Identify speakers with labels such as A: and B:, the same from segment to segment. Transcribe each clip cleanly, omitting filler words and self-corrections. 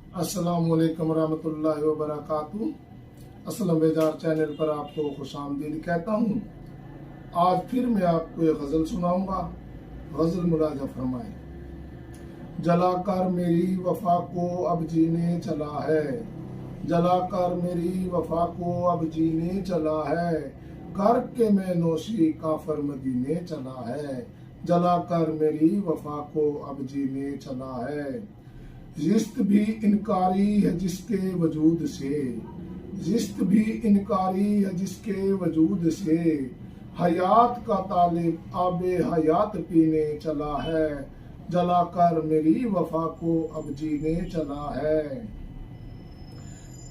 A: अस्सलामुअलैकुम रहमतुल्लाहि व बरकातुहू। असलम बेजार चैनल पर आपको खुशामदीद कहता हूँ। आज फिर मैं आपको एक गज़ल सुनाऊंगा। गज़ल मुलाजा फरमाए। जलाकर मेरी वफा को अब जीने चला है, जलाकर मेरी वफा को अब जीने चला है, करके मैं नौशी काफर मदीने चला है, जलाकर मेरी वफा को अब जीने चला है। जिस्त भी इनकारी है जिसके वजूद से, जिस्त भी इनकारी है जिसके वजूद से, हयात का तालिब आबे हयात पीने चला है, जलाकर मेरी वफा को अब जीने चला है।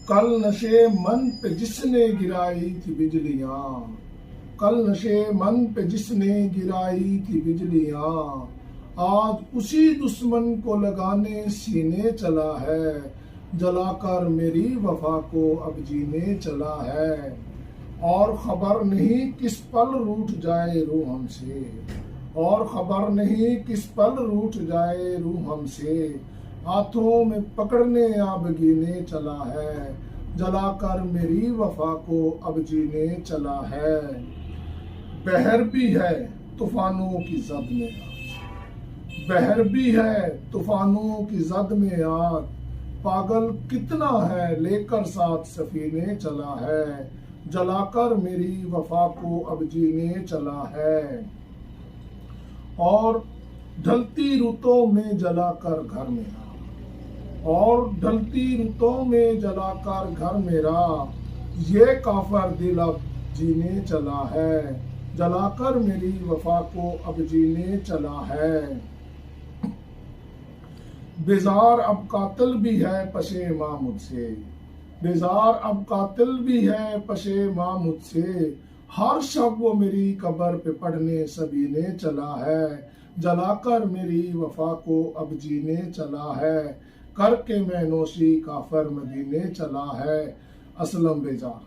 A: कल नशे मन पे जिसने गिराई थी बिजलियां, कल नशे मन पे जिसने गिराई थी बिजलियां, आज उसी दुश्मन को लगाने सीने चला है, जलाकर मेरी वफा को अब जीने चला है। और खबर नहीं किस पल रूठ जाए रूह हमसे, और खबर नहीं किस पल रूठ जाए रूह हमसे, हाथों में पकड़ने अब गिने चला है, जलाकर मेरी वफा को अब जीने चला है। बहर भी है तूफानों की जद में, बहर भी है तूफानों की जद में आज, पागल कितना है लेकर साथ सफीने चला है, जलाकर मेरी वफा को अब जीने चला है। और ढलती रुतों में जलाकर घर मेरा, और ढलती रुतों में जलाकर घर मेरा, ये काफर दिल अब जीने चला है, जलाकर मेरी वफा को अब जीने चला है। बेजार अब कातिल भी है पशेमा मुझसे, बेजार अब कातिल भी है पशेमा मुझसे, हर शब वो मेरी कब्र पे पढ़ने सबीने चला है, जलाकर मेरी वफा को अब जीने चला है, करके मैं नौशी काफर मदीने चला है। असलम बेजार।